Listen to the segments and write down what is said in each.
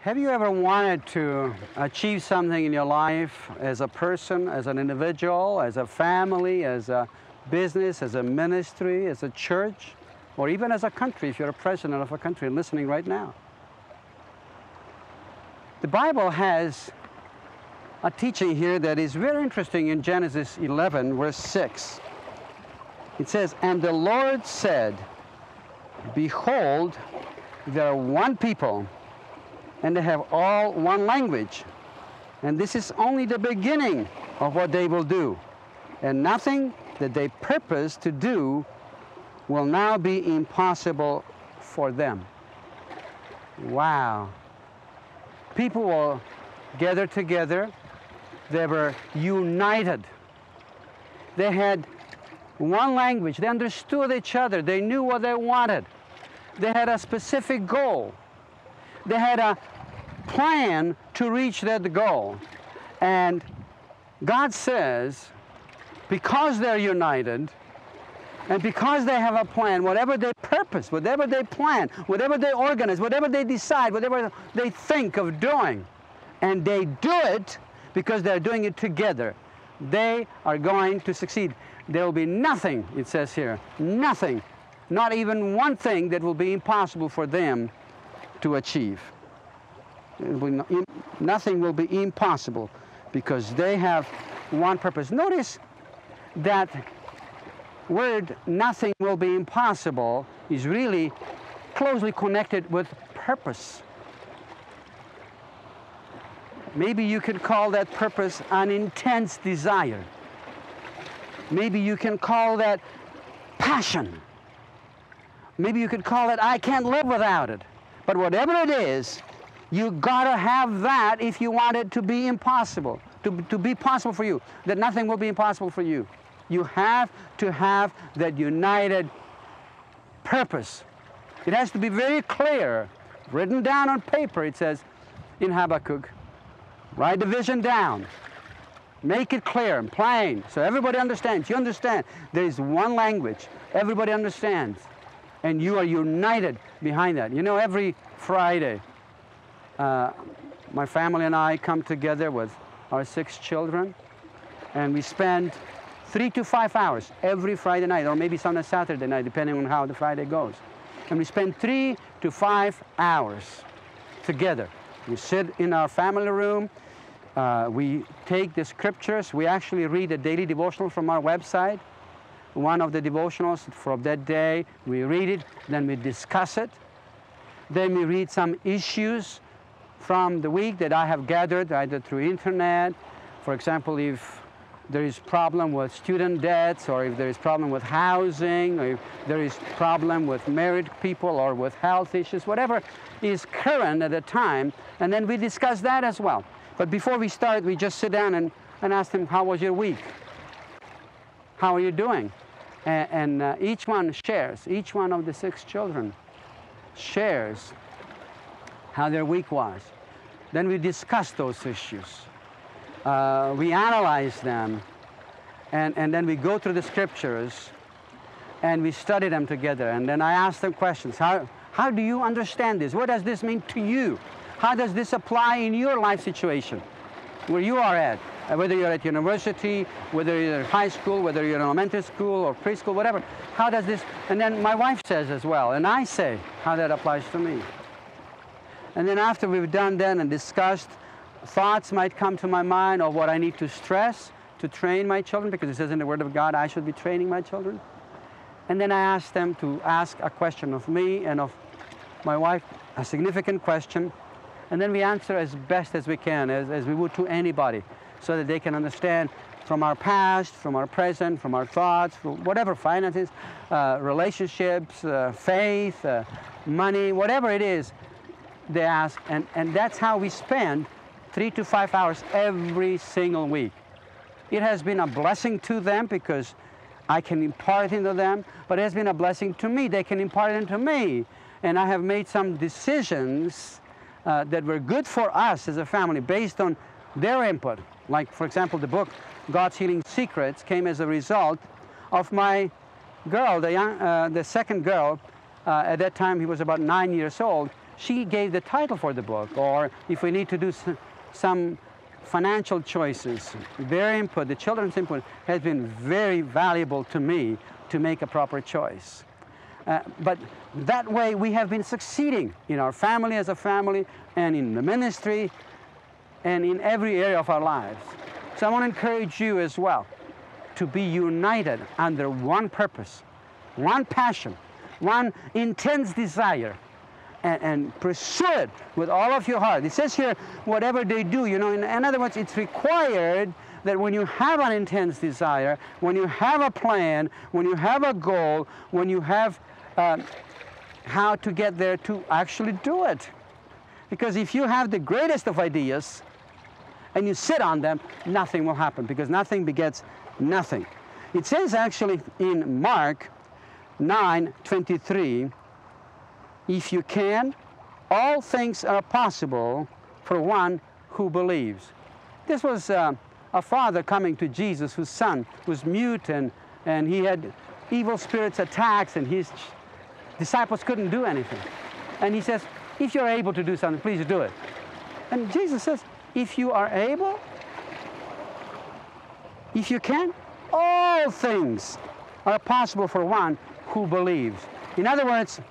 Have you ever wanted to achieve something in your life as a person, as an individual, as a family, as a business, as a ministry, as a church, or even as a country if you're a president of a country listening right now? The Bible has a teaching here that is very interesting in Genesis 11, verse 6. It says, "And the Lord said, Behold, there are one people, and they have all one language. And this is only the beginning of what they will do. And nothing that they purpose to do will now be impossible for them." Wow. People will gather together. They were united. They had one language. They understood each other. They knew what they wanted. They had a specific goal. They had a plan to reach that goal. And God says, because they're united, and because they have a plan, whatever they purpose, whatever they plan, whatever they organize, whatever they decide, whatever they think of doing, and they do it because they're doing it together, they are going to succeed. There will be nothing, it says here, nothing, not even one thing that will be impossible for them to achieve. Nothing will be impossible because they have one purpose. Notice that word "nothing will be impossible" is really closely connected with purpose. Maybe you could call that purpose an intense desire. Maybe you can call that passion. Maybe you could call it "I can't live without it." But whatever it is, you gotta have that if you want it to be impossible, to be possible for you, that nothing will be impossible for you. You have to have that united purpose. It has to be very clear, written down on paper. It says in Habakkuk, write the vision down. Make it clear and plain so everybody understands. You understand. There is one language. Everybody understands. And you are united behind that. You know, every Friday, my family and I come together with our 6 children, and we spend 3 to 5 hours every Friday night, or maybe some on Saturday night, depending on how the Friday goes. And we spend 3 to 5 hours together. We sit in our family room. We take the scriptures. We actually read a daily devotional from our website. One of the devotionals from that day, we read it, then we discuss it. Then we read some issues from the week that I have gathered either through internet. For example, if there is problem with student debts, or if there is problem with housing, or if there is problem with married people or with health issues, whatever is current at the time, and then we discuss that as well. But before we start, we just sit down and ask them, how was your week? How are you doing? And each one shares, each one of the 6 children shares how their week was. Then we discuss those issues. We analyze them, and then we go through the scriptures, and we study them together. And then I ask them questions. How do you understand this? What does this mean to you? How does this apply in your life situation, where you are at? Whether you're at university, whether you're at high school, whether you're in elementary school or preschool, whatever. How does this, and then my wife says as well, and I say how that applies to me. And then after we've done that and discussed, thoughts might come to my mind of what I need to stress to train my children, because it says in the Word of God I should be training my children. And then I ask them to ask a question of me and of my wife, a significant question, and then we answer as best as we can, as we would to anybody, so that they can understand from our past, from our present, from our thoughts, from whatever, finances, relationships, faith, money, whatever it is, they ask. And that's how we spend 3 to 5 hours every single week. It has been a blessing to them because I can impart into them, but it has been a blessing to me. They can impart it into me. And I have made some decisions that were good for us as a family based on their input. Like, for example, the book God's Healing Secrets came as a result of my girl, the second girl. At that time, he was about 9 years old. she gave the title for the book, or if we need to do some financial choices, their input, the children's input, has been very valuable to me to make a proper choice. But that way we have been succeeding in our family as a family, and in the ministry, and in every area of our lives. So I want to encourage you as well to be united under one purpose, one passion, one intense desire, and pursue it with all of your heart. It says here, whatever they do, you know, in other words, it's required that when you have an intense desire, when you have a plan, when you have a goal, when you have how to get there, to actually do it. Because if you have the greatest of ideas and you sit on them, nothing will happen, because nothing begets nothing. It says actually in Mark 9:23, if you can, all things are possible for one who believes. This was a father coming to Jesus whose son was mute, and he had evil spirits attacks, and his disciples couldn't do anything. And he says, if you're able to do something, please do it. And Jesus says, if you are able, if you can, all things are possible for one who believes. In other words,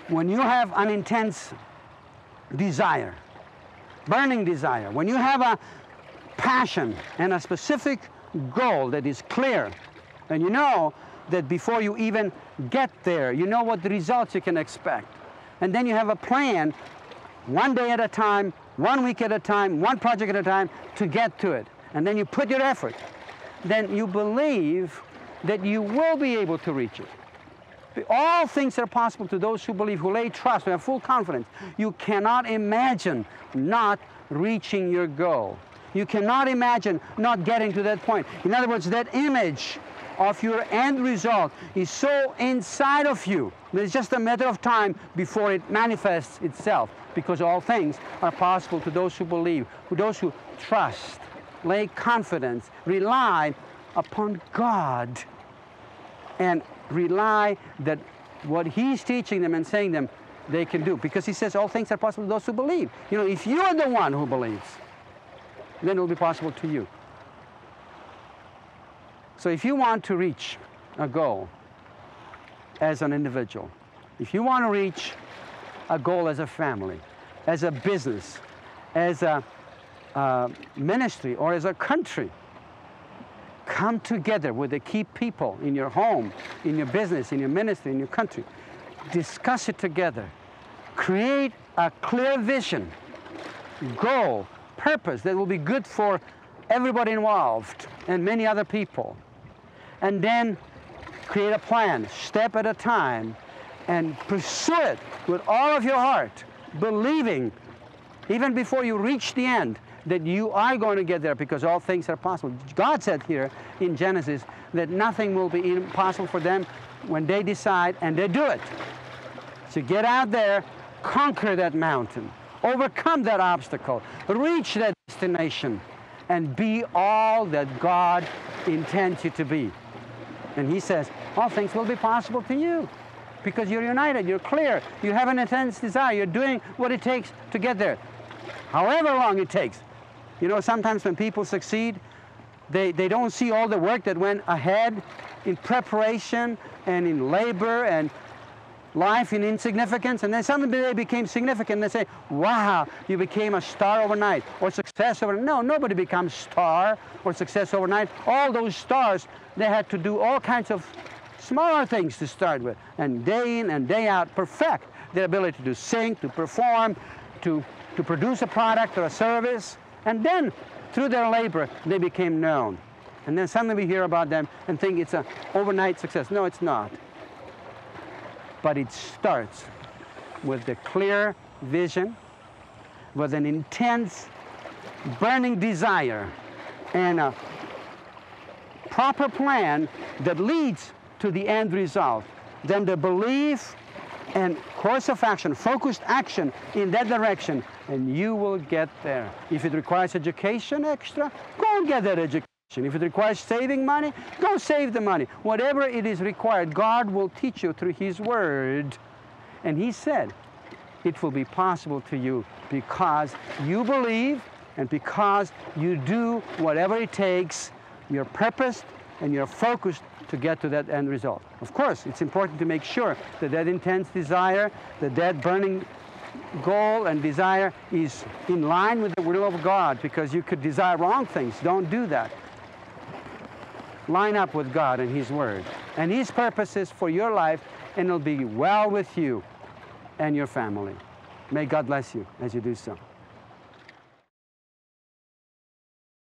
when you have an intense desire, burning desire, when you have a passion and a specific goal that is clear, and you know that before you even get there, you know what the results you can expect, and then you have a plan, one day at a time, 1 week at a time, one project at a time, to get to it, and then you put your effort, then you believe that you will be able to reach it. All things are possible to those who believe, who lay trust, who have full confidence. You cannot imagine not reaching your goal. You cannot imagine not getting to that point. In other words, that image of your end result is so inside of you that it's just a matter of time before it manifests itself, because all things are possible to those who believe, to those who trust, lay confidence, rely upon God, and rely that what He's teaching them and saying them, they can do. Because He says all things are possible to those who believe. You know, if you're the one who believes, then it will be possible to you. So if you want to reach a goal as an individual, if you want to reach a goal as a family, as a business, as a ministry, or as a country, come together with the key people in your home, in your business, in your ministry, in your country. Discuss it together. Create a clear vision, goal, purpose that will be good for everybody involved and many other people. And then create a plan, step at a time, and pursue it with all of your heart, believing, even before you reach the end, that you are going to get there, because all things are possible. God said here in Genesis that nothing will be impossible for them when they decide and they do it. So get out there, conquer that mountain, overcome that obstacle, reach that destination, and be all that God intends you to be. And He says, all things will be possible to you, because you're united, you're clear, you have an intense desire, you're doing what it takes to get there, however long it takes. You know, sometimes when people succeed, they don't see all the work that went ahead in preparation and in labor and life in insignificance, and then suddenly they became significant, and they say, wow, you became a star overnight, or success overnight. No, nobody becomes star or success overnight. All those stars, they had to do all kinds of smaller things to start with, and day in and day out perfect their ability to sing, to perform, to produce a product or a service. And then, through their labor, they became known. And then suddenly we hear about them and think it's an overnight success. No, it's not. But it starts with the clear vision, with an intense, burning desire, and a proper plan that leads to the end result. Then the belief and course of action, focused action in that direction, and you will get there. If it requires education extra, go and get that education. If it requires saving money, go save the money. Whatever it is required, God will teach you through His Word. And He said, it will be possible to you because you believe and because you do whatever it takes. You're purposed and you're focused to get to that end result. Of course, it's important to make sure that that intense desire, that burning goal and desire is in line with the will of God, because you could desire wrong things. Don't do that. Line up with God and His Word and His purposes for your life, and it'll be well with you and your family. May God bless you as you do so.